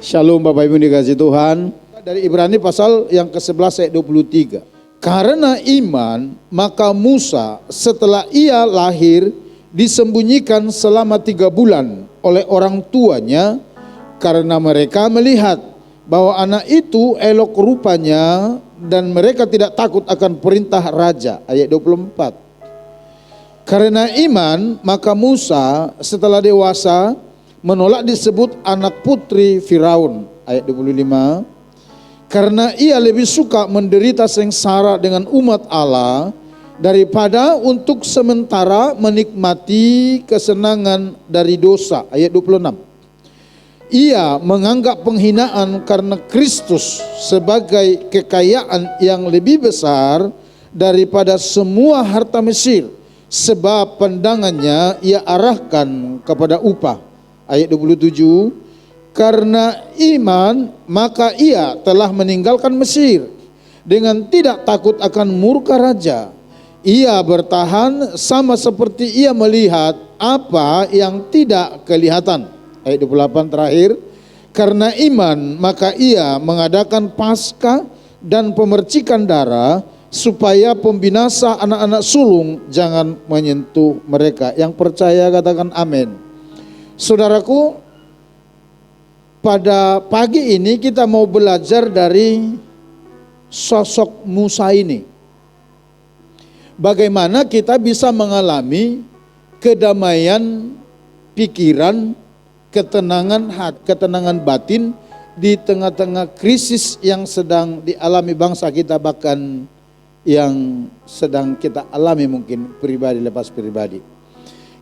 Shalom Bapak Ibu dikasih Tuhan. Dari Ibrani pasal yang ke-11 ayat 23. Karena iman maka Musa setelah ia lahir disembunyikan selama 3 bulan oleh orang tuanya karena mereka melihat bahwa anak itu elok rupanya dan mereka tidak takut akan perintah raja. Ayat 24. Karena iman maka Musa setelah dewasa menolak disebut anak putri Firaun. Ayat 25. Karena ia lebih suka menderita sengsara dengan umat Allah daripada untuk sementara menikmati kesenangan dari dosa. Ayat 26. Ia menganggap penghinaan karena Kristus sebagai kekayaan yang lebih besar daripada semua harta Mesir, sebab pandangannya ia arahkan kepada upah. Ayat 27, karena iman maka ia telah meninggalkan Mesir dengan tidak takut akan murka raja. Ia bertahan sama seperti ia melihat apa yang tidak kelihatan. Ayat 28 terakhir, karena iman maka ia mengadakan Paskah dan pemercikan darah supaya pembinasa anak-anak sulung jangan menyentuh mereka. Yang percaya katakan amin. Saudaraku, pada pagi ini kita mau belajar dari sosok Musa ini. Bagaimana kita bisa mengalami kedamaian pikiran, ketenangan hati, ketenangan batin di tengah-tengah krisis yang sedang dialami bangsa kita, bahkan yang sedang kita alami mungkin pribadi lepas pribadi.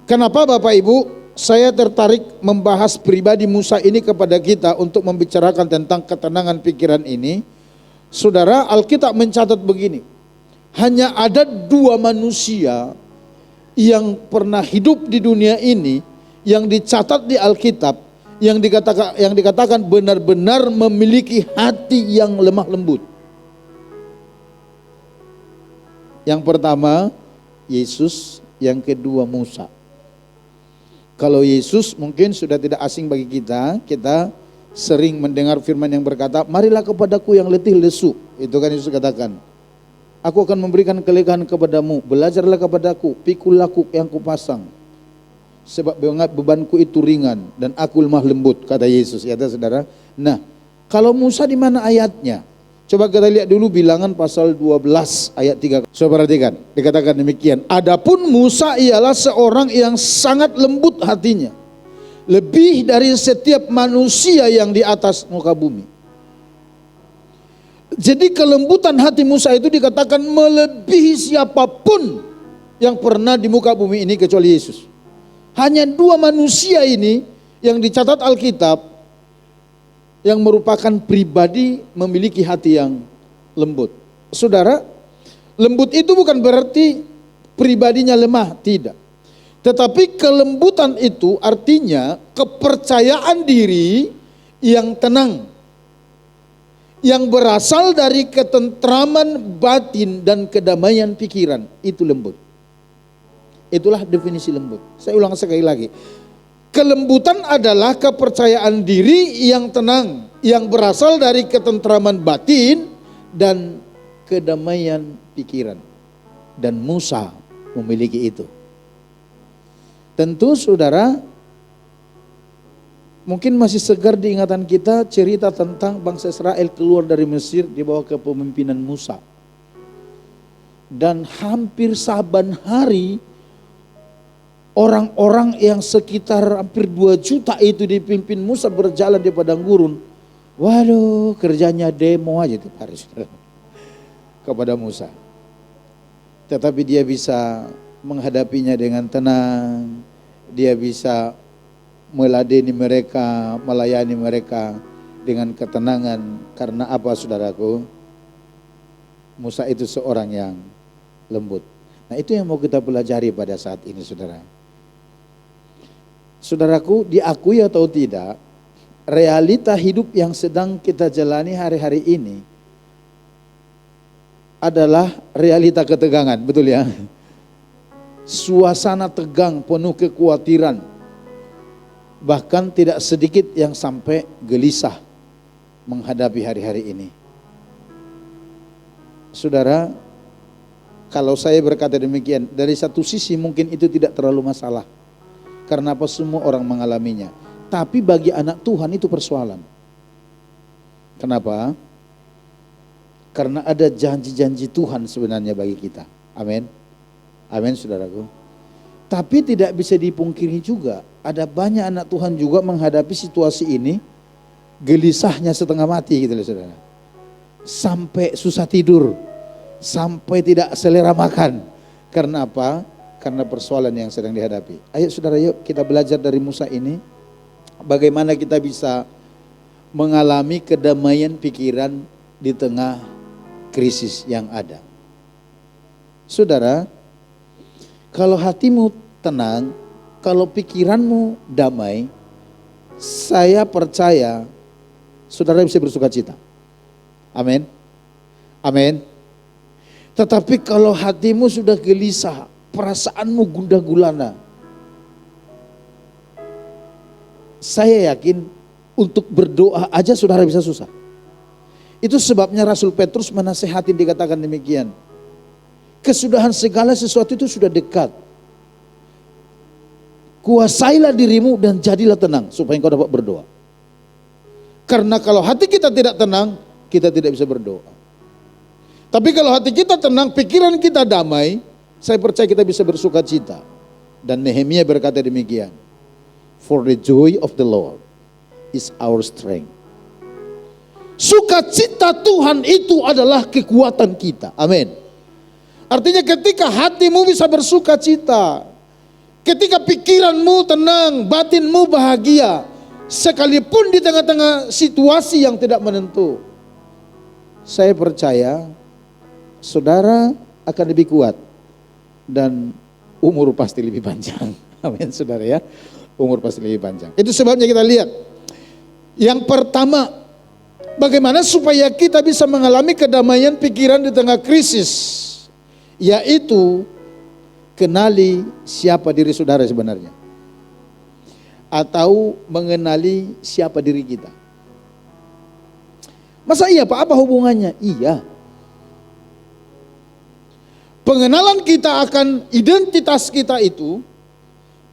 Kenapa Bapak Ibu saya tertarik membahas pribadi Musa ini kepada kita untuk membicarakan tentang ketenangan pikiran ini? Saudara, Alkitab mencatat begini, hanya ada 2 manusia yang pernah hidup di dunia ini yang dicatat di Alkitab, yang dikatakan benar-benar memiliki hati yang lemah lembut. Yang pertama Yesus, yang kedua Musa. Kalau Yesus mungkin sudah tidak asing bagi kita, kita sering mendengar firman yang berkata, marilah kepadaku yang letih lesu. Itu kan Yesus katakan, aku akan memberikan kelegaan kepadamu, belajarlah kepadaku, pikul laku yang kupasang. Sebab bebanku itu ringan dan aku lemah lembut, kata Yesus. Ya saudara. Nah, kalau Musa di mana ayatnya? Coba kita lihat dulu Bilangan pasal 12 ayat 3. Coba perhatikan, dikatakan demikian. Adapun Musa ialah seorang yang sangat lembut hatinya, lebih dari setiap manusia yang di atas muka bumi. Jadi kelembutan hati Musa itu dikatakan melebihi siapapun yang pernah di muka bumi ini kecuali Yesus. Hanya 2 manusia ini yang dicatat Alkitab yang merupakan pribadi memiliki hati yang lembut. Saudara, lembut itu bukan berarti pribadinya lemah, tidak. Tetapi kelembutan itu artinya kepercayaan diri yang tenang, yang berasal dari ketentraman batin dan kedamaian pikiran, itu lembut. Itulah definisi lembut. Saya ulang sekali lagi. Kelembutan adalah kepercayaan diri yang tenang, yang berasal dari ketentraman batin dan kedamaian pikiran. Dan Musa memiliki itu. Tentu saudara, mungkin masih segar di ingatan kita cerita tentang bangsa Israel keluar dari Mesir di bawah kepemimpinan Musa. Dan hampir saban hari orang-orang yang sekitar hampir 2 juta itu dipimpin Musa berjalan di padang gurun. Waduh, kerjanya demo aja tiap hari kepada Musa. Tetapi dia bisa menghadapinya dengan tenang. Dia bisa meladeni mereka, melayani mereka dengan ketenangan. Karena apa saudaraku? Musa itu seorang yang lembut. Nah, itu yang mau kita pelajari pada saat ini saudara. Saudaraku, diakui atau tidak, realita hidup yang sedang kita jalani hari-hari ini adalah realita ketegangan, betul ya? Suasana tegang, penuh kekhawatiran. Bahkan tidak sedikit yang sampai gelisah menghadapi hari-hari ini. Saudara, kalau saya berkata demikian, dari satu sisi mungkin itu tidak terlalu masalah. Karena apa, semua orang mengalaminya. Tapi bagi anak Tuhan itu persoalan. Kenapa? Karena ada janji-janji Tuhan sebenarnya bagi kita. Amin. Amin, saudaraku. Tapi tidak bisa dipungkiri juga, ada banyak anak Tuhan juga menghadapi situasi ini, gelisahnya setengah mati gitu loh saudara. Sampai susah tidur, sampai tidak selera makan. Karena apa? Karena persoalan yang sedang dihadapi. Ayo saudara, yuk kita belajar dari Musa ini, bagaimana kita bisa mengalami kedamaian pikiran di tengah krisis yang ada. Saudara, kalau hatimu tenang, kalau pikiranmu damai, saya percaya saudara bisa bersuka cita. Amin. Amin. Tetapi kalau hatimu sudah gelisah, perasaanmu gundah gulana, saya yakin untuk berdoa aja saudara bisa susah. Itu sebabnya Rasul Petrus menasehati, dikatakan demikian. Kesudahan segala sesuatu itu sudah dekat. Kuasailah dirimu dan jadilah tenang supaya engkau dapat berdoa. Karena kalau hati kita tidak tenang, kita tidak bisa berdoa. Tapi kalau hati kita tenang, pikiran kita damai, saya percaya kita bisa bersuka cita. Dan Nehemia berkata demikian, for the joy of the Lord is our strength. Sukacita Tuhan itu adalah kekuatan kita. Amin. Artinya ketika hatimu bisa bersuka cita, ketika pikiranmu tenang, batinmu bahagia, sekalipun di tengah-tengah situasi yang tidak menentu, saya percaya saudara akan lebih kuat dan umur pasti lebih panjang. Amin saudara ya, umur pasti lebih panjang. Itu sebabnya kita lihat, yang pertama, bagaimana supaya kita bisa mengalami kedamaian pikiran di tengah krisis, yaitu kenali siapa diri saudara sebenarnya, atau mengenali siapa diri kita. Masa iya Pak, apa hubungannya? Iya. Pengenalan kita akan identitas kita itu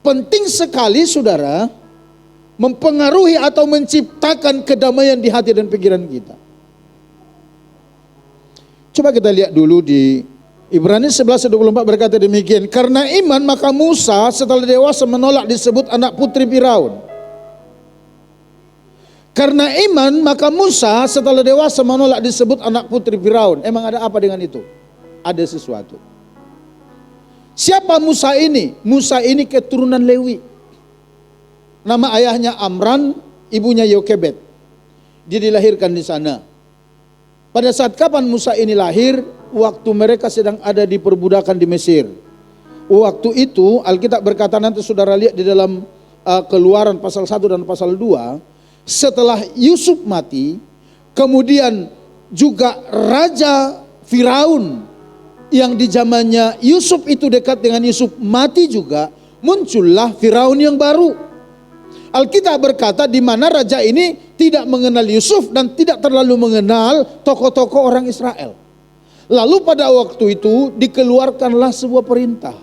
penting sekali saudara, mempengaruhi atau menciptakan kedamaian di hati dan pikiran kita. Coba kita lihat dulu di Ibrani 11:24 berkata demikian, karena iman maka Musa setelah dewasa menolak disebut anak putri Firaun. Karena iman maka Musa setelah dewasa menolak disebut anak putri Firaun. Emang ada apa dengan itu? Ada sesuatu. Siapa Musa ini? Musa ini keturunan Lewi. Nama ayahnya Amran, ibunya Yokebed. Dia dilahirkan di sana. Pada saat kapan Musa ini lahir? Waktu mereka sedang ada di perbudakan di Mesir. Waktu itu Alkitab berkata, nanti saudara lihat di dalam Keluaran pasal 1 dan pasal 2, setelah Yusuf mati, kemudian juga Raja Firaun yang di zamannya Yusuf itu dekat dengan Yusuf mati juga, muncullah Firaun yang baru. Alkitab berkata di mana raja ini tidak mengenal Yusuf dan tidak terlalu mengenal tokoh-tokoh orang Israel. Lalu pada waktu itu dikeluarkanlah sebuah perintah.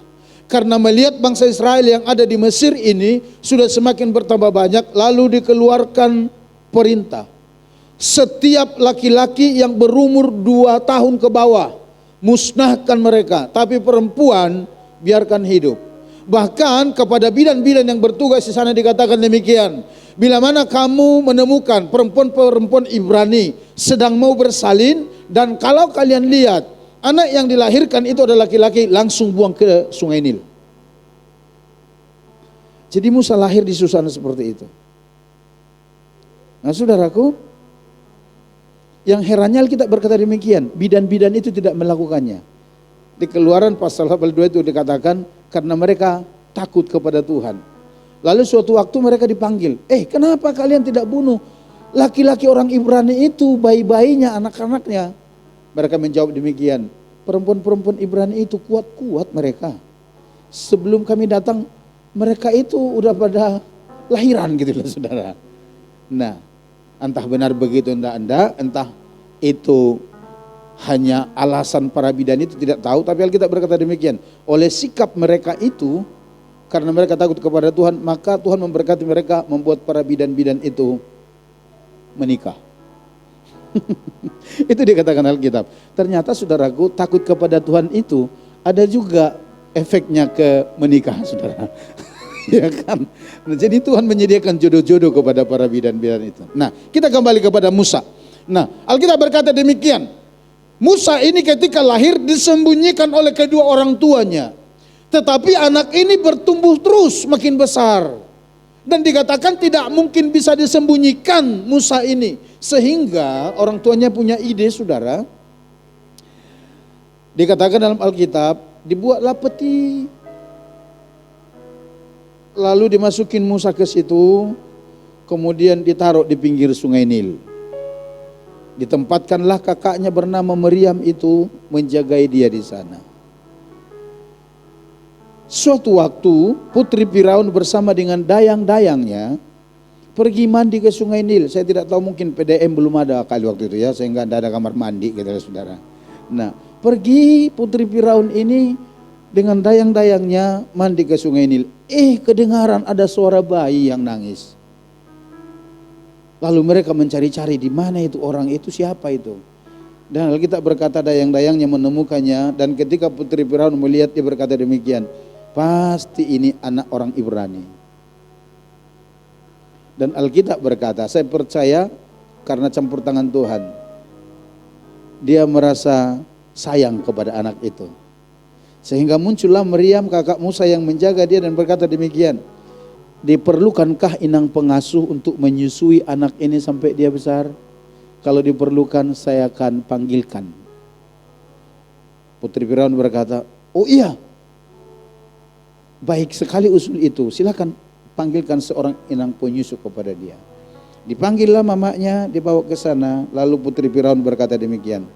Karena melihat bangsa Israel yang ada di Mesir ini sudah semakin bertambah banyak, lalu dikeluarkan perintah. Setiap laki-laki yang berumur 2 tahun ke bawah, musnahkan mereka. Tapi perempuan biarkan hidup. Bahkan kepada bidan-bidan yang bertugas di sana dikatakan demikian. Bila mana kamu menemukan perempuan-perempuan Ibrani sedang mau bersalin, dan kalau kalian lihat anak yang dilahirkan itu adalah laki-laki, langsung buang ke sungai Nil. Jadi Musa lahir di suasana seperti itu. Nah saudaraku, yang herannya Alkitab berkata demikian, bidan-bidan itu tidak melakukannya. Di Keluaran pasal 2 itu dikatakan karena mereka takut kepada Tuhan. Lalu suatu waktu mereka dipanggil, kenapa kalian tidak bunuh laki-laki orang Ibrani itu, bayi-bayinya, anak-anaknya? Mereka menjawab demikian, perempuan-perempuan Ibrani itu kuat-kuat mereka. Sebelum kami datang, mereka itu udah pada lahiran gitu loh saudara. Nah, Entah benar begitu, entah itu hanya alasan para bidan itu, tidak tahu. Tapi Alkitab berkata demikian, oleh sikap mereka itu, karena mereka takut kepada Tuhan, maka Tuhan memberkati mereka, membuat para bidan-bidan itu menikah. Itu dikatakan Alkitab. Ternyata saudaraku, takut kepada Tuhan itu ada juga efeknya ke menikah, saudara. Ya kan? Nah, jadi Tuhan menyediakan jodoh-jodoh kepada para bidan-bidan itu. Nah, kita kembali kepada Musa. Nah, Alkitab berkata demikian. Musa ini ketika lahir disembunyikan oleh kedua orang tuanya. Tetapi anak ini bertumbuh terus makin besar. Dan dikatakan tidak mungkin bisa disembunyikan Musa ini. Sehingga orang tuanya punya ide, saudara. Dikatakan dalam Alkitab, dibuatlah peti. Lalu dimasukin Musa ke situ, kemudian ditaruh di pinggir sungai Nil. Ditempatkanlah kakaknya bernama Meriam itu menjagai dia di sana. Suatu waktu putri Firaun bersama dengan dayang-dayangnya pergi mandi ke sungai Nil. Saya tidak tahu, mungkin PDM belum ada kali waktu itu ya, sehingga tidak ada kamar mandi gitu ya saudara. Nah, pergi putri Firaun ini dengan dayang-dayangnya mandi ke sungai Nil. Kedengaran ada suara bayi yang nangis. Lalu mereka mencari-cari di mana itu orang itu, siapa itu. Dan Alkitab berkata dayang-dayangnya menemukannya, dan ketika putri Firaun melihat, dia berkata demikian, pasti ini anak orang Ibrani. Dan Alkitab berkata, saya percaya karena campur tangan Tuhan, dia merasa sayang kepada anak itu. Sehingga muncullah Meriam kakak Musa yang menjaga dia dan berkata demikian, diperlukankah inang pengasuh untuk menyusui anak ini sampai dia besar? Kalau diperlukan saya akan panggilkan. Putri Firaun berkata, oh iya, baik sekali usul itu, silakan panggilkan seorang inang penyusu kepada dia. Dipanggillah mamanya, dibawa ke sana. Lalu putri Firaun berkata demikian,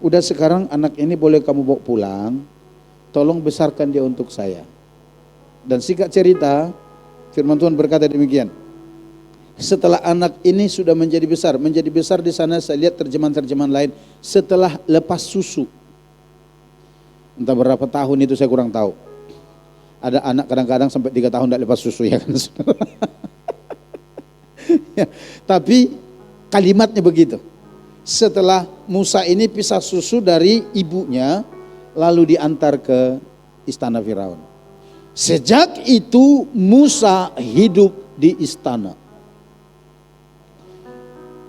udah sekarang anak ini boleh kamu bawa pulang, tolong besarkan dia untuk saya. Dan singkat cerita, firman Tuhan berkata demikian, setelah anak ini sudah menjadi besar di sana, saya lihat terjemahan-terjemahan lain, setelah lepas susu. Entah berapa tahun itu saya kurang tahu. Ada anak kadang-kadang sampai 3 tahun tidak lepas susu, ya kan saudara. Ya, tapi kalimatnya begitu. Setelah Musa ini pisah susu dari ibunya, lalu diantar ke istana Firaun. Sejak itu Musa hidup di istana.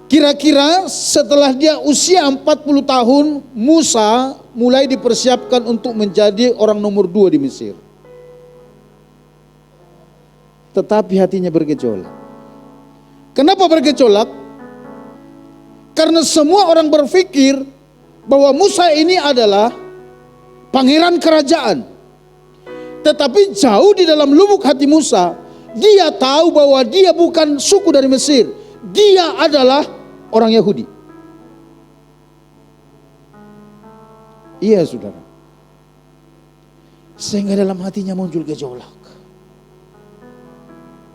Kira-kira setelah dia usia 40 tahun, Musa mulai dipersiapkan untuk menjadi orang nomor 2 di Mesir. Tetapi hatinya bergejolak. Kenapa bergejolak? Karena semua orang berpikir bahwa Musa ini adalah pangeran kerajaan. Tetapi jauh di dalam lubuk hati Musa, dia tahu bahwa dia bukan suku dari Mesir. Dia adalah orang Yahudi. Iya saudara. Sehingga dalam hatinya muncul gejolak.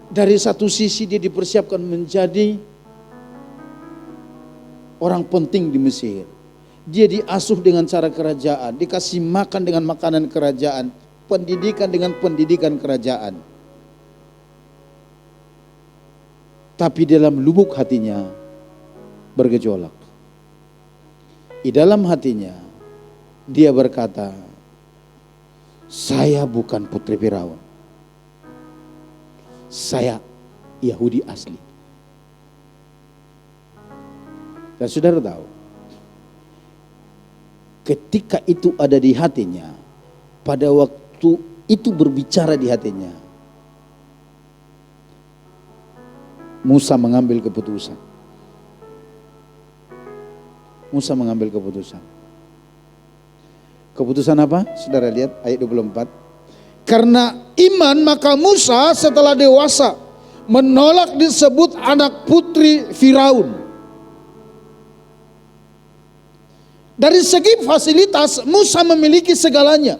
Dari satu sisi dia dipersiapkan menjadi orang penting di Mesir. Dia diasuh dengan cara kerajaan, dikasih makan dengan makanan kerajaan, pendidikan dengan pendidikan kerajaan. Tapi dalam lubuk hatinya bergejolak. Di dalam hatinya dia berkata, saya bukan putri Firaun. Saya Yahudi asli. Dan saudara tahu, ketika itu ada di hatinya, pada waktu itu berbicara di hatinya, Musa mengambil keputusan. Musa mengambil keputusan. Keputusan apa? Saudara lihat ayat 24. Karena iman maka Musa setelah dewasa menolak disebut anak putri Firaun. Dari segi fasilitas Musa memiliki segalanya.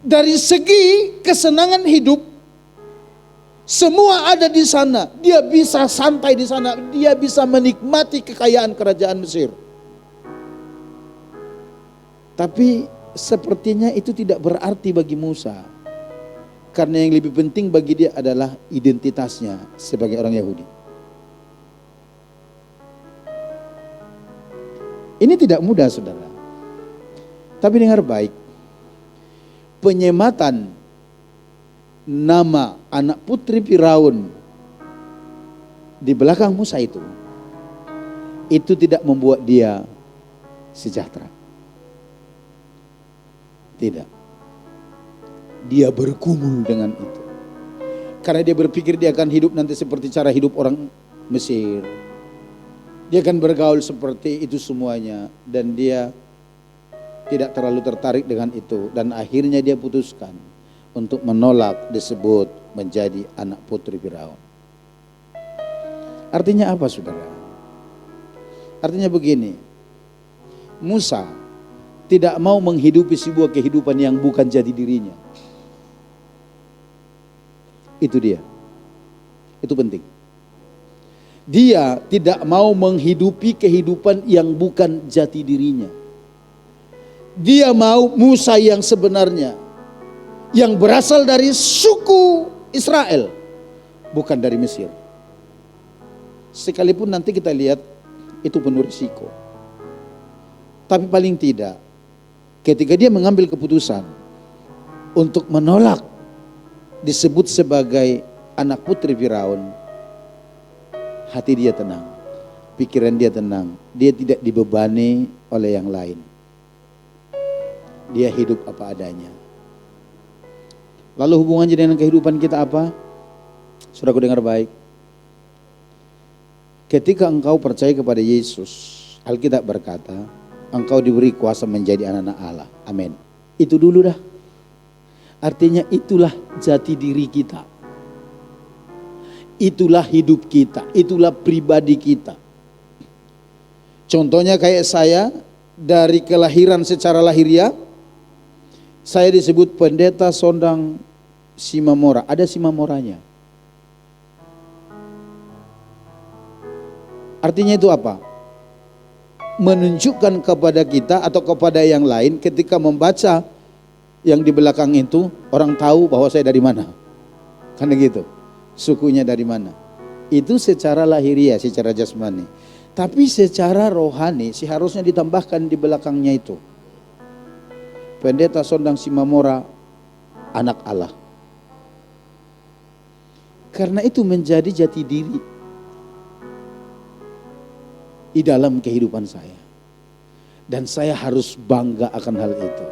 Dari segi kesenangan hidup Semua ada di sana. Dia bisa santai di sana. Dia bisa menikmati kekayaan kerajaan Mesir. Tapi sepertinya itu tidak berarti bagi Musa. Karena yang lebih penting bagi dia adalah identitasnya sebagai orang Yahudi. Ini tidak mudah, saudara. Tapi dengar baik. Penyematan nama anak putri Firaun di belakang Musa itu tidak membuat dia sejahtera. Tidak. Dia bergumul dengan itu. Karena dia berpikir dia akan hidup nanti seperti cara hidup orang Mesir. Dia akan bergaul seperti itu semuanya. Dan dia tidak terlalu tertarik dengan itu. Dan akhirnya dia putuskan untuk menolak disebut menjadi anak putri Firaun. Artinya apa, saudara? Artinya begini. Musa tidak mau menghidupi sebuah kehidupan yang bukan jati dirinya. Itu dia. Itu penting. Dia tidak mau menghidupi kehidupan yang bukan jati dirinya. Dia mau Musa yang sebenarnya, yang berasal dari suku Israel, bukan dari Mesir. Sekalipun nanti kita lihat itu penuh risiko. Tapi paling tidak, ketika dia mengambil keputusan untuk menolak disebut sebagai anak putri Firaun, hati dia tenang, pikiran dia tenang, dia tidak dibebani oleh yang lain. Dia hidup apa adanya. Lalu hubungannya dengan kehidupan kita apa? Saudaraku dengar baik. Ketika engkau percaya kepada Yesus, Alkitab berkata, engkau diberi kuasa menjadi anak-anak Allah. Amin. Itu dulu dah. Artinya itulah jati diri kita. Itulah hidup kita, itulah pribadi kita. Contohnya kayak saya, dari kelahiran secara lahiriah, saya disebut pendeta Sondang Simamora. Ada Simamoranya. Artinya itu apa? Menunjukkan kepada kita atau kepada yang lain ketika membaca yang di belakang itu, orang tahu bahwa saya dari mana. Karena gitu. Sukunya dari mana. Itu secara lahiriah, secara jasmani. Tapi secara rohani seharusnya ditambahkan di belakangnya itu. Pendeta Sondang Simamora, anak Allah. Karena itu menjadi jati diri di dalam kehidupan saya. Dan saya harus bangga akan hal itu.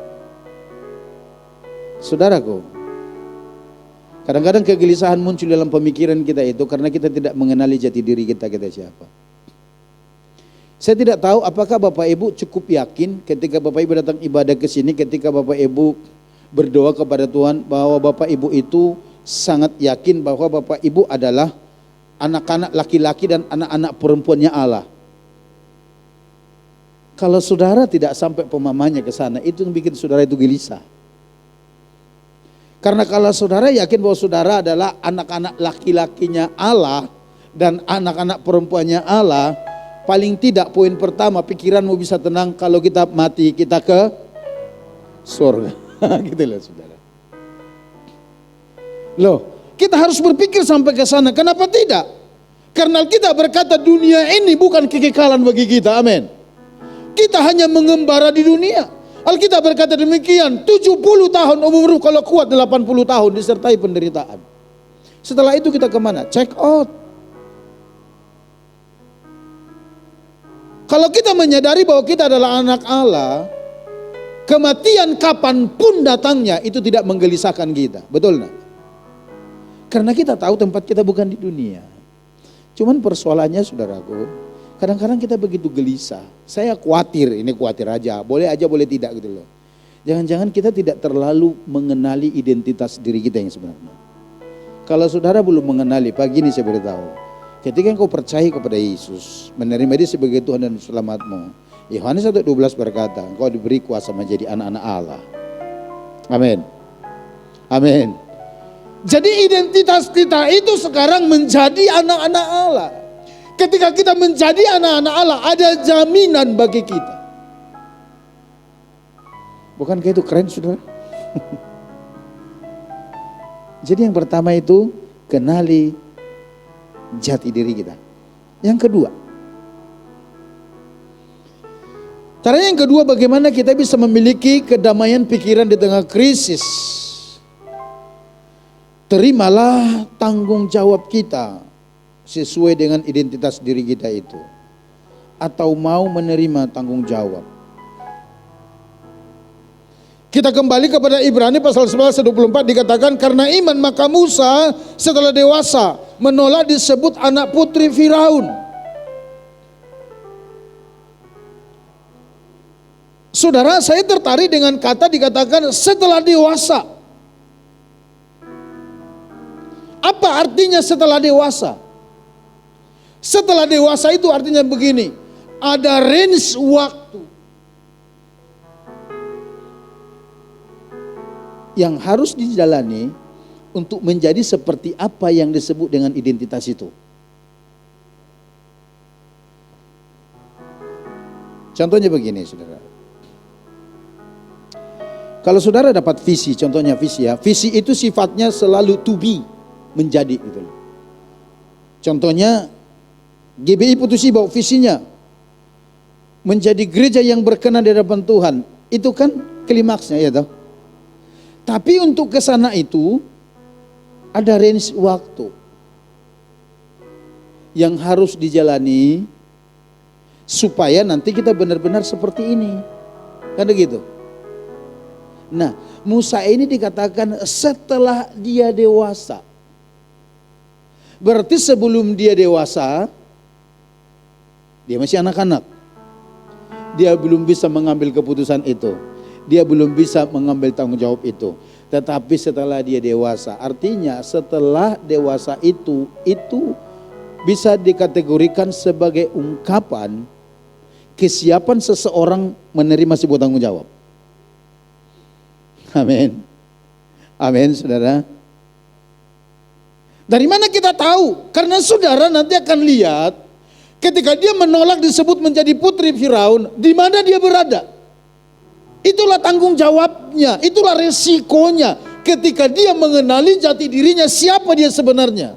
Saudaraku, kadang-kadang kegelisahan muncul dalam pemikiran kita itu karena kita tidak mengenali jati diri kita siapa. Saya tidak tahu apakah Bapak Ibu cukup yakin ketika Bapak Ibu datang ibadah ke sini, ketika Bapak Ibu berdoa kepada Tuhan bahwa Bapak Ibu itu sangat yakin bahwa Bapak Ibu adalah anak-anak laki-laki dan anak-anak perempuannya Allah. Kalau saudara tidak sampai pemahamannya ke sana, itu yang bikin saudara itu gelisah. Karena kalau saudara yakin bahwa saudara adalah anak-anak laki-lakinya Allah dan anak-anak perempuannya Allah, paling tidak poin pertama pikiranmu bisa tenang kalau kita mati kita ke surga. Gitu loh saudara. Loh, kita harus berpikir sampai ke sana. Kenapa tidak? Karena kita berkata dunia ini bukan kekekalan bagi kita. Amin. Kita hanya mengembara di dunia. Alkitab berkata demikian, 70 tahun umurmu, kalau kuat 80 tahun disertai penderitaan. Setelah itu kita kemana? Check out. Kalau kita menyadari bahwa kita adalah anak Allah, kematian kapanpun datangnya itu tidak menggelisahkan kita. Betul enggak? Karena kita tahu tempat kita bukan di dunia. Cuman persoalannya saudaraku, kadang-kadang kita begitu gelisah. Saya khawatir, ini khawatir aja. Boleh aja, boleh tidak gitu loh. Jangan-jangan kita tidak terlalu mengenali identitas diri kita yang sebenarnya. Kalau saudara belum mengenali, pagi ini saya beritahu. Ketika engkau percaya kepada Yesus, menerima dia sebagai Tuhan dan selamatmu. Yohanes 1:12 berkata, engkau diberi kuasa menjadi anak-anak Allah. Amin. Amin. Jadi identitas kita itu sekarang menjadi anak-anak Allah. Ketika kita menjadi anak-anak Allah, ada jaminan bagi kita. Bukankah itu keren, saudara? Jadi yang pertama itu, kenali jati diri kita. Yang kedua, caranya yang kedua, bagaimana kita bisa memiliki kedamaian pikiran di tengah krisis. Terimalah tanggung jawab kita sesuai dengan identitas diri kita itu. Atau mau menerima tanggung jawab. Kita kembali kepada Ibrani pasal 11 ayat 24, dikatakan karena iman maka Musa setelah dewasa menolak disebut anak putri Firaun. Saudara, saya tertarik dengan kata dikatakan setelah dewasa. Apa artinya setelah dewasa? Setelah dewasa itu artinya begini, ada range waktu yang harus dijalani untuk menjadi seperti apa yang disebut dengan identitas itu. Contohnya begini, saudara. Kalau saudara dapat visi, contohnya visi ya, visi itu sifatnya selalu to be, menjadi gitu loh. Contohnya GBI Putusi bawa visinya menjadi gereja yang berkenan di hadapan Tuhan. Itu kan klimaksnya ya toh. Tapi untuk ke sana itu ada range waktu yang harus dijalani supaya nanti kita benar-benar seperti ini. Kan begitu. Nah, Musa ini dikatakan setelah dia dewasa. Berarti sebelum dia dewasa, dia masih anak-anak. Dia belum bisa mengambil keputusan itu. Dia belum bisa mengambil tanggung jawab itu. Tetapi setelah dia dewasa, artinya setelah dewasa itu bisa dikategorikan sebagai ungkapan kesiapan seseorang menerima sebuah tanggung jawab. Amin. Amin, saudara. Dari mana kita tahu? Karena saudara nanti akan lihat ketika dia menolak disebut menjadi putri Firaun, di mana dia berada. Itulah tanggung jawabnya, itulah resikonya ketika dia mengenali jati dirinya siapa dia sebenarnya.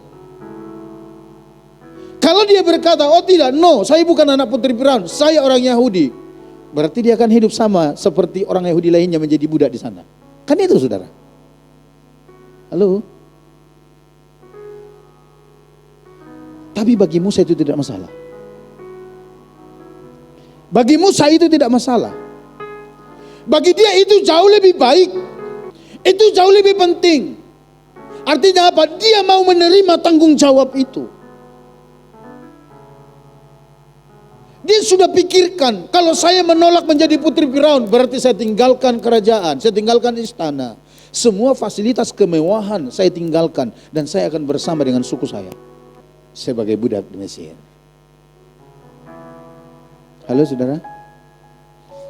Kalau dia berkata, oh tidak, no, saya bukan anak putri Firaun, saya orang Yahudi. Berarti dia akan hidup sama seperti orang Yahudi lainnya menjadi budak di sana. Kan itu, saudara. Halo? Tapi bagi Musa itu tidak masalah. Bagi Musa itu tidak masalah. Bagi dia itu jauh lebih baik. Itu jauh lebih penting. Artinya apa? Dia mau menerima tanggung jawab itu. Dia sudah pikirkan, kalau saya menolak menjadi putri Firaun, berarti saya tinggalkan kerajaan, saya tinggalkan istana. Semua fasilitas kemewahan saya tinggalkan, dan saya akan bersama dengan suku saya sebagai budak di Mesir. Halo saudara,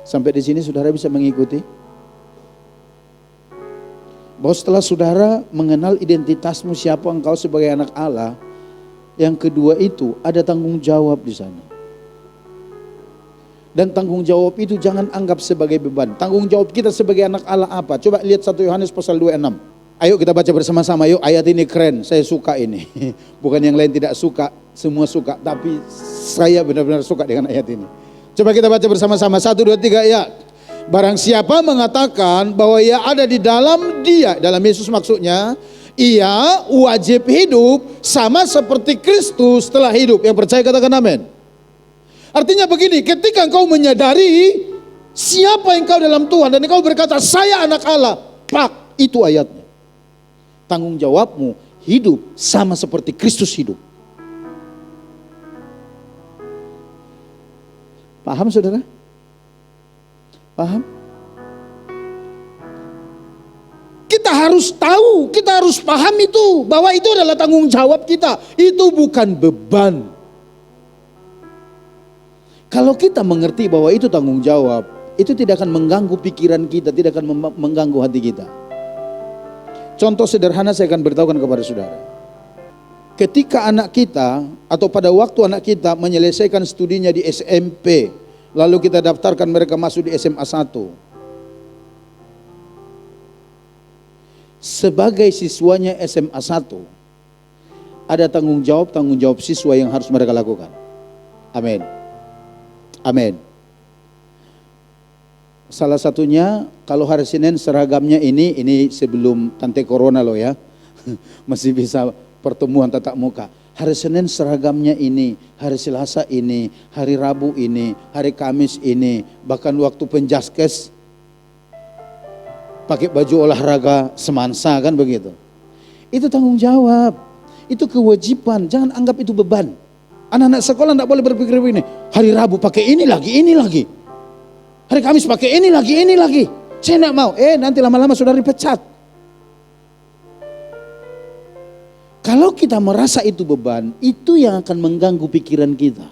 sampai di sini saudara bisa mengikuti bahwa setelah saudara mengenal identitasmu siapa engkau sebagai anak Allah, yang kedua itu ada tanggung jawab di sana. Dan tanggung jawab itu jangan anggap sebagai beban. Tanggung jawab kita sebagai anak Allah apa? Coba lihat 1 Yohanes pasal 2:6. Ayo kita baca bersama-sama yuk, ayat ini keren, saya suka ini. Bukan yang lain tidak suka, semua suka, tapi saya benar-benar suka dengan ayat ini. Coba kita baca bersama-sama, 1, 2, 3 ya. Barang siapa mengatakan bahwa ia ada di dalam dia, dalam Yesus maksudnya, ia wajib hidup sama seperti Kristus telah hidup. Yang percaya katakan amin. Artinya begini, ketika engkau menyadari siapa engkau dalam Tuhan dan engkau berkata saya anak Allah, pak, itu ayatnya. Tanggung jawabmu hidup sama seperti Kristus hidup. Paham saudara? Paham? Kita harus tahu, kita harus paham itu, bahwa itu adalah tanggung jawab kita. Itu bukan beban. Kalau kita mengerti bahwa itu tanggung jawab, itu tidak akan mengganggu pikiran kita, tidak akan mengganggu hati kita. Contoh sederhana saya akan beritahukan kepada saudara. Ketika anak kita atau pada waktu anak kita menyelesaikan studinya di SMP, lalu kita daftarkan mereka masuk di SMA 1. Sebagai siswanya SMA 1, ada tanggung jawab siswa yang harus mereka lakukan. Amin. Amin. Salah satunya kalau hari Senin seragamnya ini sebelum tante corona loh ya. Masih bisa pertemuan tatap muka. Hari Senin seragamnya ini, hari Selasa ini, hari Rabu ini, hari Kamis ini, bahkan waktu penjaskes pakai baju olahraga semansa kan begitu. Itu tanggung jawab, itu kewajiban, jangan anggap itu beban. Anak-anak sekolah tidak boleh berpikir begini, hari Rabu pakai ini lagi. Hari Kamis pakai ini lagi. Saya tidak mau, nanti lama-lama sudah dipecat. Kalau kita merasa itu beban, itu yang akan mengganggu pikiran kita.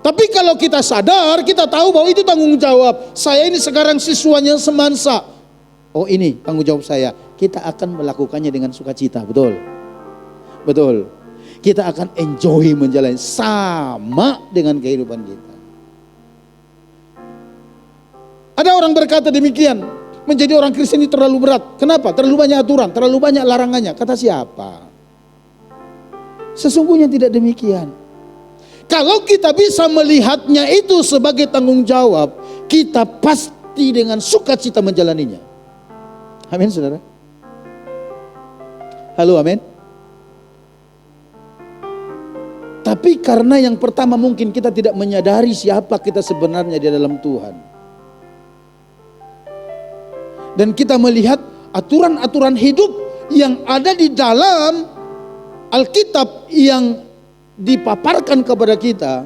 Tapi kalau kita sadar, kita tahu bahwa itu tanggung jawab. Saya ini sekarang siswanya semansa. Oh ini tanggung jawab saya. Kita akan melakukannya dengan sukacita, betul? Betul. Kita akan enjoy menjalani sama dengan kehidupan kita. Ada orang berkata demikian, menjadi orang Kristen itu terlalu berat. Kenapa? Terlalu banyak aturan, terlalu banyak larangannya. Kata siapa? Sesungguhnya tidak demikian. Kalau kita bisa melihatnya itu sebagai tanggung jawab, kita pasti dengan sukacita menjalaninya. Amin, saudara. Halo, amin. Tapi karena yang pertama mungkin kita tidak menyadari siapa kita sebenarnya di dalam Tuhan. Dan kita melihat aturan-aturan hidup yang ada di dalam Alkitab yang dipaparkan kepada kita,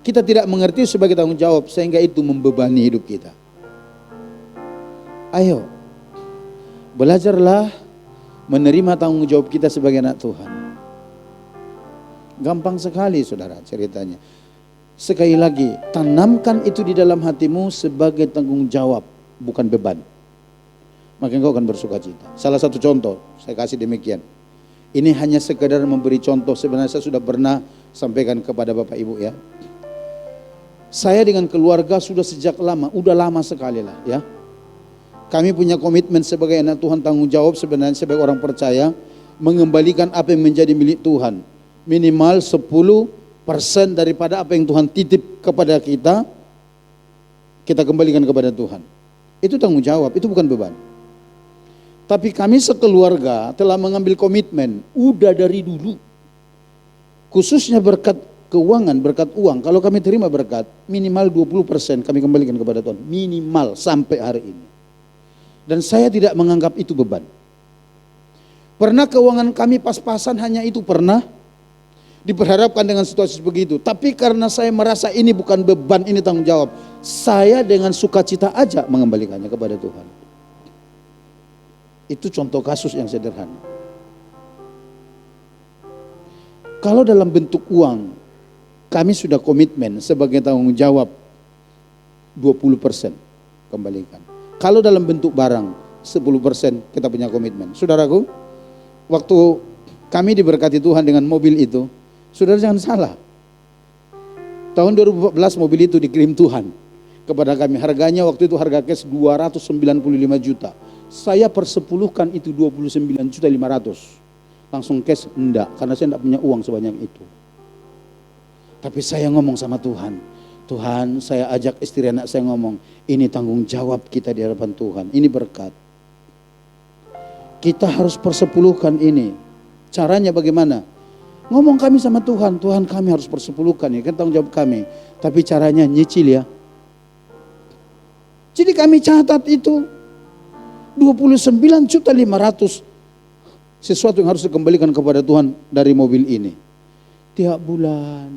kita tidak mengerti sebagai tanggung jawab sehingga itu membebani hidup kita. Ayo, belajarlah menerima tanggung jawab kita sebagai anak Tuhan. Gampang sekali saudara ceritanya. Sekali lagi, tanamkan itu di dalam hatimu sebagai tanggung jawab, bukan beban. Maka engkau akan bersuka cita. Salah satu contoh, saya kasih demikian. Ini hanya sekedar memberi contoh, sebenarnya saya sudah pernah sampaikan kepada Bapak Ibu ya. Saya dengan keluarga sudah sejak lama, udah lama sekali lah ya. Kami punya komitmen sebagai anak Tuhan, tanggung jawab sebenarnya sebagai orang percaya, mengembalikan apa yang menjadi milik Tuhan. Minimal 10% daripada apa yang Tuhan titip kepada kita, kita kembalikan kepada Tuhan. Itu tanggung jawab, itu bukan beban. Tapi kami sekeluarga telah mengambil komitmen, udah dari dulu. Khususnya berkat keuangan, berkat uang. Kalau kami terima berkat, minimal 20% kami kembalikan kepada Tuhan. Minimal sampai hari ini. Dan saya tidak menganggap itu beban. Pernah keuangan kami pas-pasan, hanya itu pernah. Diperharapkan dengan situasi begitu. Tapi karena saya merasa ini bukan beban, ini tanggung jawab. Saya dengan sukacita aja mengembalikannya kepada Tuhan. Itu contoh kasus yang sederhana. Kalau dalam bentuk uang, kami sudah komitmen sebagai tanggung jawab 20% kembalikan. Kalau dalam bentuk barang 10% kita punya komitmen. Saudaraku, waktu kami diberkati Tuhan dengan mobil itu, saudara jangan salah. Tahun 2014 mobil itu dikirim Tuhan kepada kami. Harganya waktu itu harga cash 295 juta. Saya persepuluhkan itu 29.500.000. Langsung cash enggak, karena saya enggak punya uang sebanyak itu. Tapi saya ngomong sama Tuhan, Tuhan, saya ajak istri anak saya ngomong, ini tanggung jawab kita di hadapan Tuhan, ini berkat. Kita harus persepuluhkan ini. Caranya bagaimana? Ngomong kami sama Tuhan, Tuhan kami harus persepuluhkan, ya kan tanggung jawab kami. Tapi caranya nyicil ya. Jadi kami catat itu 29.500.000 sesuatu yang harus dikembalikan kepada Tuhan dari mobil ini. Tiap bulan,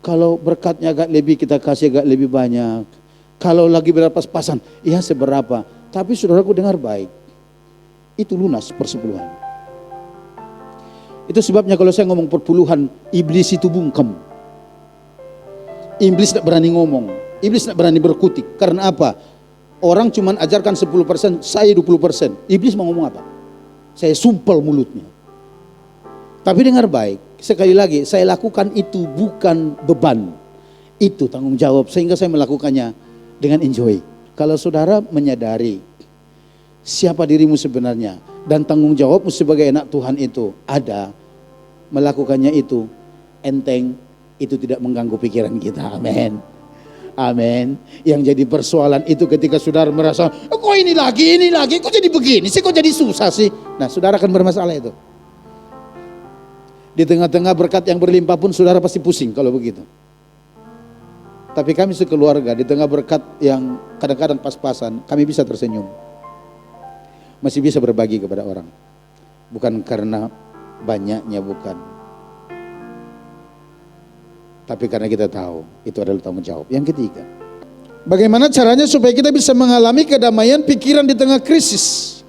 kalau berkatnya agak lebih kita kasih agak lebih banyak. Kalau lagi berpas-pasan, ya seberapa. Tapi saudaraku dengar baik, itu lunas persepuluhan. Itu sebabnya kalau saya ngomong perpuluhan, iblis itu bungkam. Iblis tidak berani ngomong, iblis tidak berani berkutik. Karena apa? Orang cuma ajarkan 10%, saya 20%. Iblis mau ngomong apa? saya sumpel mulutnya. Tapi dengar baik, sekali lagi saya lakukan itu bukan beban, itu tanggung jawab, sehingga saya melakukannya dengan enjoy. Kalau saudara menyadari siapa dirimu sebenarnya dan tanggung jawabmu sebagai anak Tuhan itu ada, melakukannya itu enteng, itu tidak mengganggu pikiran kita. Amin. Amin. Yang jadi persoalan itu ketika saudara merasa, kok ini lagi, kok jadi begini sih, kok jadi susah sih. Nah, saudara akan bermasalah itu. Di tengah-tengah berkat yang berlimpah pun saudara pasti pusing kalau begitu. Tapi kami sekeluarga di tengah berkat yang kadang-kadang pas-pasan, kami bisa tersenyum. Masih bisa berbagi kepada orang. Bukan karena banyaknya, bukan. Tapi karena kita tahu itu adalah tanggung jawab. Yang ketiga, bagaimana caranya supaya kita bisa mengalami kedamaian pikiran di tengah krisis?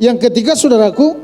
Yang ketiga, saudaraku,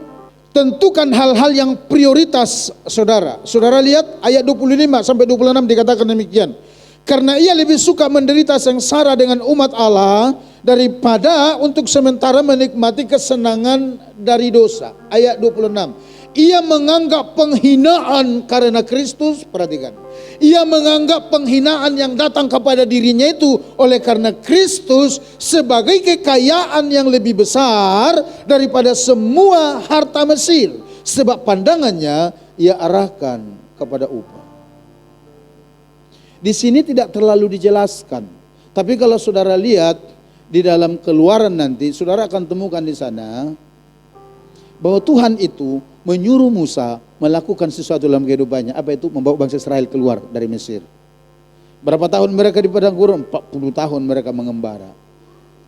tentukan hal-hal yang prioritas saudara. Saudara lihat ayat 25 sampai 26 dikatakan demikian. Karena ia lebih suka menderita sengsara dengan umat Allah daripada untuk sementara menikmati kesenangan dari dosa. Ayat 26. Ia menganggap penghinaan karena Kristus, perhatikan. Ia menganggap penghinaan yang datang kepada dirinya itu oleh karena Kristus sebagai kekayaan yang lebih besar daripada semua harta Mesir. Sebab pandangannya ia arahkan kepada upah. Di sini tidak terlalu dijelaskan. Tapi kalau saudara lihat di dalam Keluaran nanti, saudara akan temukan di sana bahwa Tuhan itu menyuruh Musa melakukan sesuatu dalam kehidupannya. Apa itu? Membawa bangsa Israel keluar dari Mesir. Berapa tahun mereka di padang gurun? 40 tahun mereka mengembara.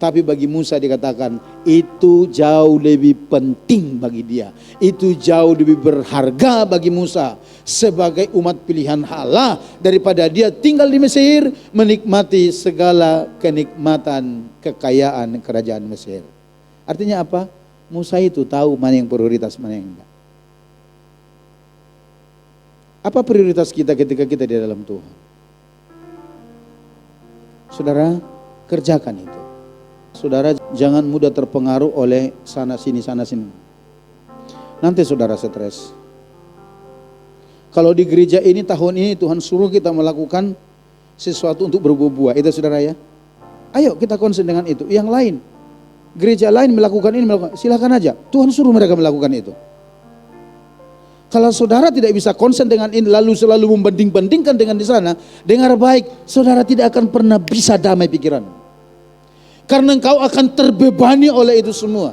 Tapi bagi Musa dikatakan itu jauh lebih penting bagi dia. Itu jauh lebih berharga bagi Musa sebagai umat pilihan Allah daripada dia tinggal di Mesir menikmati segala kenikmatan kekayaan kerajaan Mesir. Artinya apa? Musa itu tahu mana yang prioritas, mana yang enggak. Apa prioritas kita ketika kita di dalam Tuhan? Saudara, kerjakan itu. Saudara jangan mudah terpengaruh oleh sana sini. Nanti saudara stres. Kalau di gereja ini tahun ini Tuhan suruh kita melakukan sesuatu untuk berbuah-buah, itu saudara ya. Ayo kita konsen dengan itu. Yang lain, gereja lain melakukan ini, silakan aja. Tuhan suruh mereka melakukan itu. Kalau saudara tidak bisa konsen dengan ini lalu selalu membanding-bandingkan dengan di sana, dengar baik, saudara tidak akan pernah bisa damai pikiran. Karena engkau akan terbebani oleh itu semua.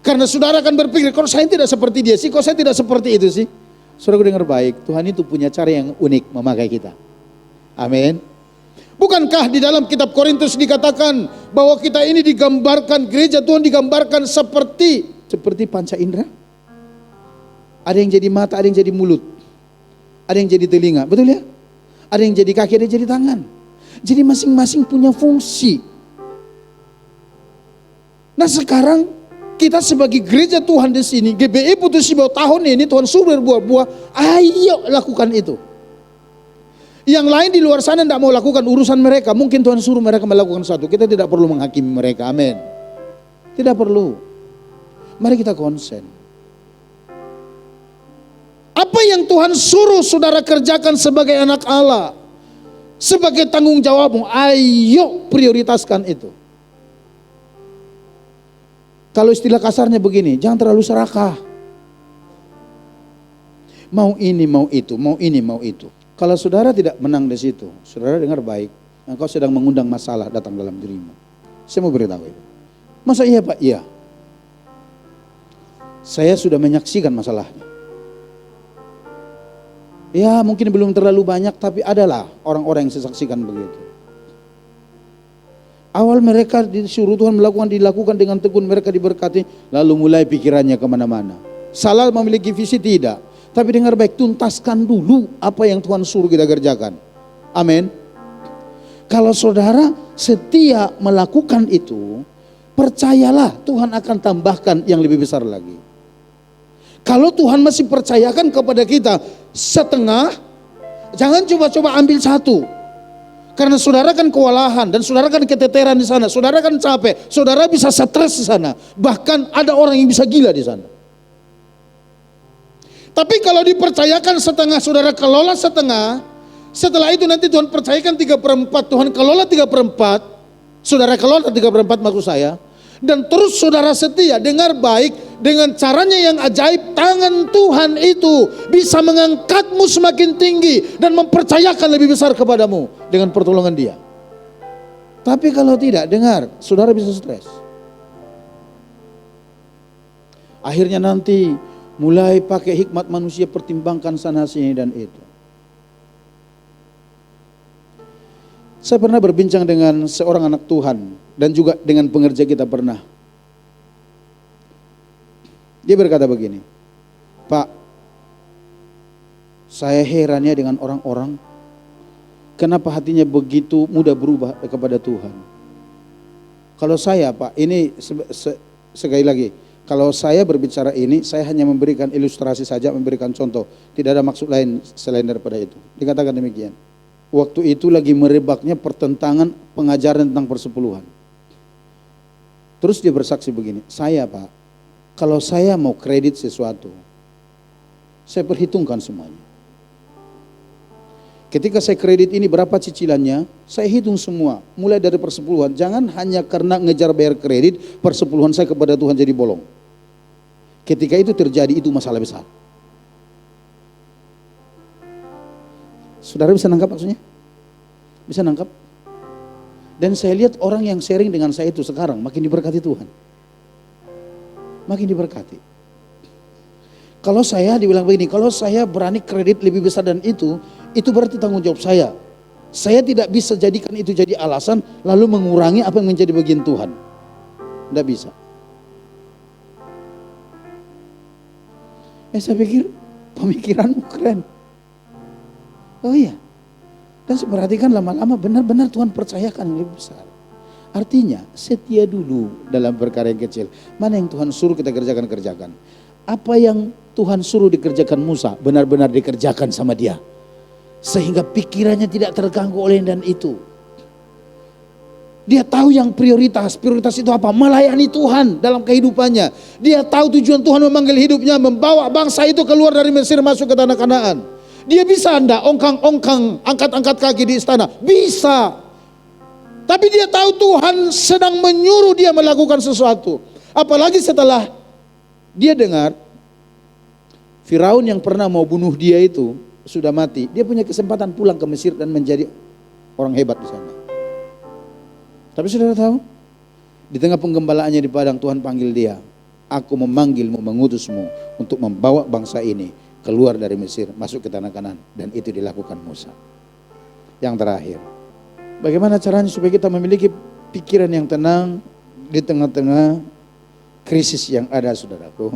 Karena saudara akan berpikir, kalau saya tidak seperti dia sih, kalau saya tidak seperti itu sih. Saudara dengar baik, Tuhan itu punya cara yang unik memakai kita. Amin. Bukankah di dalam kitab Korintus dikatakan bahwa kita ini digambarkan, gereja Tuhan digambarkan seperti panca indera? Ada yang jadi mata, ada yang jadi mulut, ada yang jadi telinga, betul ya? Ada yang jadi kaki, ada yang jadi tangan. Jadi masing-masing punya fungsi. Nah sekarang kita sebagai gereja Tuhan di sini, GBI Putus Sibau tahun ini Tuhan suruh berbuah-buah, ayo lakukan itu. Yang lain di luar sana tidak mau lakukan urusan mereka, mungkin Tuhan suruh mereka melakukan satu. Kita tidak perlu menghakimi mereka, amin. Tidak perlu. Mari kita konsen. Apa yang Tuhan suruh saudara kerjakan sebagai anak Allah, sebagai tanggung jawabmu, ayo prioritaskan itu. Kalau istilah kasarnya begini, jangan terlalu serakah. Mau ini, mau itu, mau ini, mau itu. Kalau saudara tidak menang di situ, saudara dengar baik, engkau sedang mengundang masalah datang dalam dirimu. Saya mau beritahu itu. Masa iya Pak? Iya. Saya sudah menyaksikan masalahnya. Ya mungkin belum terlalu banyak, tapi adalah orang-orang yang saya saksikan begitu. Awal mereka disuruh Tuhan dilakukan dengan tekun, mereka diberkati, lalu mulai pikirannya kemana-mana. Salah memiliki visi tidak, tapi dengar baik, tuntaskan dulu apa yang Tuhan suruh kita kerjakan. Amin. Kalau saudara setia melakukan itu, percayalah Tuhan akan tambahkan yang lebih besar lagi. Kalau Tuhan masih percayakan kepada kita setengah, jangan coba-coba ambil satu. Karena saudara kan kewalahan dan saudara kan keteteran di sana, saudara kan capek, saudara bisa stres di sana. Bahkan ada orang yang bisa gila di sana. Tapi kalau dipercayakan setengah, saudara kelola setengah, setelah itu nanti Tuhan percayakan 3/4, Tuhan kelola 3/4, saudara kelola 3/4 maksud saya. Dan terus saudara setia, dengar baik, dengan caranya yang ajaib, tangan Tuhan itu bisa mengangkatmu semakin tinggi dan mempercayakan lebih besar kepadamu dengan pertolongan Dia. Tapi kalau tidak, dengar, saudara bisa stres. Akhirnya nanti mulai pakai hikmat manusia, pertimbangkan sana sini dan itu. Saya pernah berbincang dengan seorang anak Tuhan dan juga dengan pengerja kita pernah. Dia berkata begini, Pak, saya herannya dengan orang-orang, kenapa hatinya begitu mudah berubah kepada Tuhan. Kalau saya, Pak, ini sekali lagi, kalau saya berbicara ini, saya hanya memberikan ilustrasi saja, memberikan contoh. Tidak ada maksud lain selain daripada itu. Dikatakan demikian. Waktu itu lagi merebaknya pertentangan pengajaran tentang persepuluhan. Terus dia bersaksi begini, saya Pak, kalau saya mau kredit sesuatu, saya perhitungkan semuanya. Ketika saya kredit ini berapa cicilannya, saya hitung semua, mulai dari persepuluhan. Jangan hanya karena ngejar bayar kredit, persepuluhan saya kepada Tuhan jadi bolong. Ketika itu terjadi, itu masalah besar. Saudara bisa nangkap maksudnya? Bisa nangkap? Dan saya lihat orang yang sharing dengan saya itu sekarang makin diberkati Tuhan. Makin diberkati. Kalau saya dibilang begini, kalau saya berani kredit lebih besar dan itu berarti tanggung jawab saya. Saya tidak bisa jadikan itu jadi alasan lalu mengurangi apa yang menjadi bagian Tuhan. Tidak bisa. Saya pikir pemikiranmu keren. Oh iya, dan saya perhatikan lama-lama benar-benar Tuhan percayakan yang lebih besar. Artinya setia dulu dalam perkara yang kecil. Mana yang Tuhan suruh kita kerjakan. Apa yang Tuhan suruh dikerjakan Musa benar-benar dikerjakan sama dia. Sehingga pikirannya tidak terganggu oleh dan itu. Dia tahu yang prioritas itu apa? Melayani Tuhan dalam kehidupannya. Dia tahu tujuan Tuhan memanggil hidupnya, membawa bangsa itu keluar dari Mesir masuk ke tanah Kanaan. Dia bisa enggak ongkang-ongkang, angkat-angkat kaki di istana? Bisa. Tapi dia tahu Tuhan sedang menyuruh dia melakukan sesuatu. Apalagi setelah dia dengar Firaun yang pernah mau bunuh dia itu sudah mati. Dia punya kesempatan pulang ke Mesir dan menjadi orang hebat di sana. Tapi saudara tahu, di tengah penggembalaannya di padang, Tuhan panggil dia. Aku memanggilmu, mengutusmu untuk membawa bangsa ini keluar dari Mesir, masuk ke tanah Kanaan. Dan itu dilakukan Musa. Yang terakhir, bagaimana caranya supaya kita memiliki pikiran yang tenang di tengah-tengah krisis yang ada, saudaraku?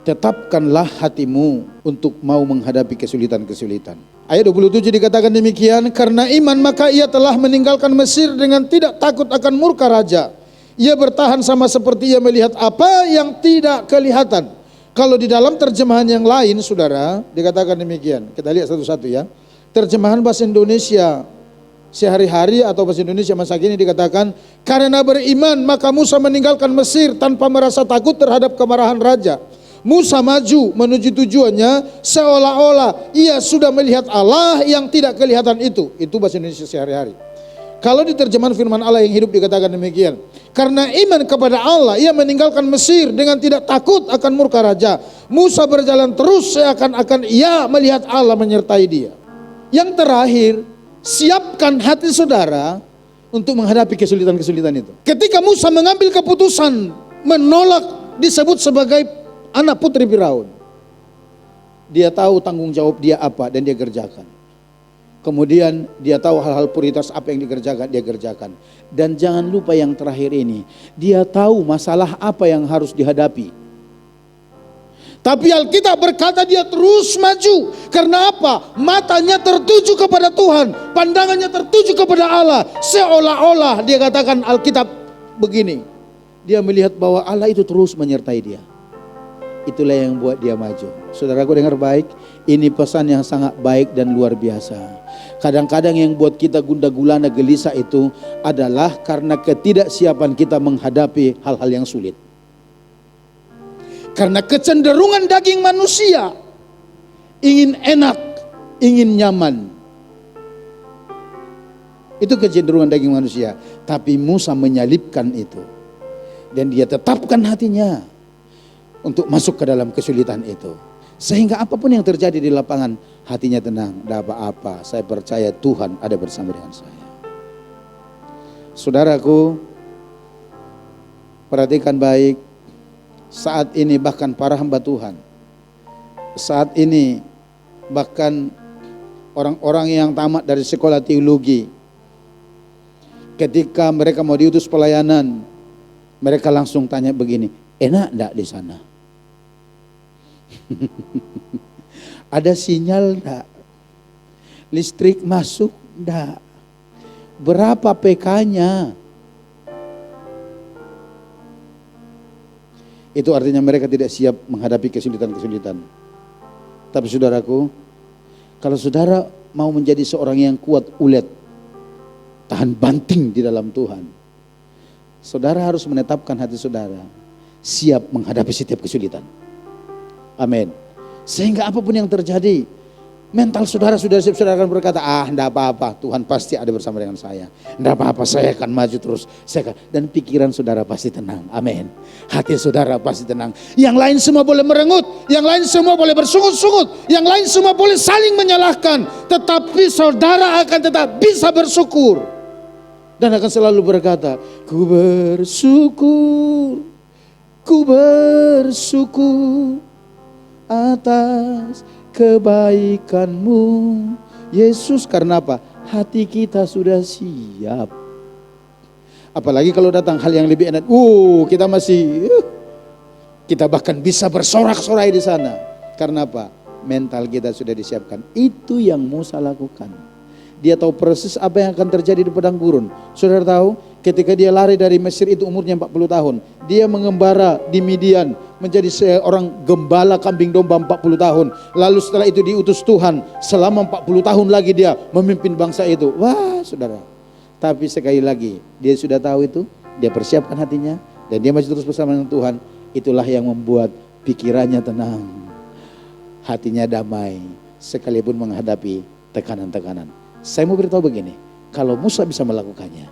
Tetapkanlah hatimu untuk mau menghadapi kesulitan-kesulitan. Ayat 27 dikatakan demikian, karena iman maka ia telah meninggalkan Mesir dengan tidak takut akan murka raja. Ia bertahan sama seperti ia melihat apa yang tidak kelihatan. Kalau di dalam terjemahan yang lain, saudara, dikatakan demikian. Kita lihat satu-satu ya. Terjemahan bahasa Indonesia sehari-hari atau bahasa Indonesia masa kini dikatakan, karena beriman maka Musa meninggalkan Mesir tanpa merasa takut terhadap kemarahan raja. Musa maju menuju tujuannya seolah-olah ia sudah melihat Allah yang tidak kelihatan itu. Itu bahasa Indonesia sehari-hari. Kalau di terjemahan firman Allah yang hidup dikatakan demikian. Karena iman kepada Allah, ia meninggalkan Mesir dengan tidak takut akan murka raja. Musa berjalan terus seakan-akan ia melihat Allah menyertai dia. Yang terakhir, siapkan hati saudara untuk menghadapi kesulitan-kesulitan itu. Ketika Musa mengambil keputusan menolak disebut sebagai anak putri Firaun, dia tahu tanggung jawab dia apa dan dia kerjakan. Kemudian dia tahu hal-hal prioritas apa yang dikerjakan, dia kerjakan. Dan jangan lupa yang terakhir ini, dia tahu masalah apa yang harus dihadapi. Tapi Alkitab berkata dia terus maju. Karena apa? Matanya tertuju kepada Tuhan, pandangannya tertuju kepada Allah. Seolah-olah dia katakan Alkitab begini, dia melihat bahwa Allah itu terus menyertai dia. itulah yang buat dia maju. Saudaraku dengar baik, ini pesan yang sangat baik dan luar biasa. Kadang-kadang yang buat kita gundah gulana gelisah itu adalah karena ketidaksiapan kita menghadapi hal-hal yang sulit. Karena kecenderungan daging manusia ingin enak, ingin nyaman. Itu kecenderungan daging manusia. Tapi Musa menyalipkan itu. Dan dia tetapkan hatinya untuk masuk ke dalam kesulitan itu. Sehingga apapun yang terjadi di lapangan, hatinya tenang. Tidak apa-apa, saya percaya Tuhan ada bersama dengan saya. Saudaraku, perhatikan baik. Saat ini bahkan para hamba Tuhan, saat ini bahkan orang-orang yang tamat dari sekolah teologi, ketika mereka mau diutus pelayanan, mereka langsung tanya begini, enak enggak di sana? Ada sinyal enggak? Listrik masuk enggak? Berapa PK-nya? Itu artinya mereka tidak siap menghadapi kesulitan-kesulitan. Tapi saudaraku, kalau saudara mau menjadi seorang yang kuat, ulet, tahan banting di dalam Tuhan, saudara harus menetapkan hati saudara siap menghadapi setiap kesulitan. Amin. Sehingga apapun yang terjadi, mental saudara akan berkata, enggak apa-apa, Tuhan pasti ada bersama dengan saya. Enggak apa-apa, saya akan maju terus. Dan pikiran saudara pasti tenang. Amin. Hati saudara pasti tenang. Yang lain semua boleh merengut, yang lain semua boleh bersungut-sungut, yang lain semua boleh saling menyalahkan, tetapi saudara akan tetap bisa bersyukur. Dan akan selalu berkata, ku bersyukur atas kebaikanmu Yesus. Karena apa? Hati kita sudah siap. Apalagi kalau datang hal yang lebih enak, kita masih kita bahkan bisa bersorak-sorai di sana. Karena apa? Mental kita sudah disiapkan. Itu yang Musa lakukan. Dia tahu persis apa yang akan terjadi di padang gurun. Saudara tahu, ketika dia lari dari Mesir itu umurnya 40 tahun. Dia mengembara di Midian, menjadi seorang gembala kambing domba 40 tahun. Lalu setelah itu diutus Tuhan, selama 40 tahun lagi dia memimpin bangsa itu. Wah saudara. Tapi sekali lagi, dia sudah tahu itu, dia persiapkan hatinya, dan dia masih terus bersama dengan Tuhan. Itulah yang membuat pikirannya tenang, hatinya damai, sekalipun menghadapi tekanan-tekanan. Saya mau beritahu begini, kalau Musa bisa melakukannya,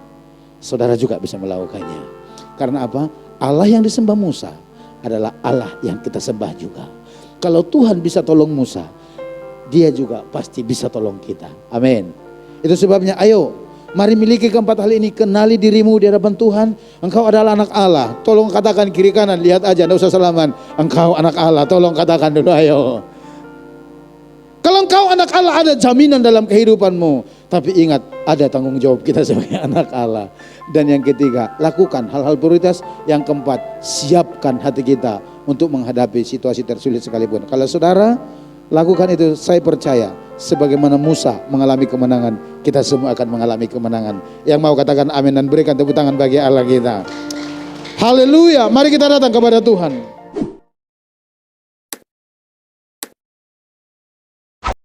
saudara juga bisa melakukannya. Karena apa? Allah yang disembah Musa adalah Allah yang kita sembah juga. Kalau Tuhan bisa tolong Musa, Dia juga pasti bisa tolong kita. Amin. Itu sebabnya ayo, mari miliki keempat hal ini. Kenali dirimu di hadapan Tuhan. Engkau adalah anak Allah. Tolong katakan kiri kanan, lihat aja, tidak usah salaman. Engkau anak Allah, tolong katakan dulu ayo. Kalau engkau anak Allah, ada jaminan dalam kehidupanmu. Tapi ingat, ada tanggung jawab kita sebagai anak Allah. Dan yang ketiga, lakukan hal-hal prioritas. Yang keempat, siapkan hati kita untuk menghadapi situasi tersulit sekalipun. Kalau saudara lakukan itu, saya percaya sebagaimana Musa mengalami kemenangan, kita semua akan mengalami kemenangan. Yang mau katakan amin dan berikan tepuk tangan bagi Allah kita. Haleluya, mari kita datang kepada Tuhan.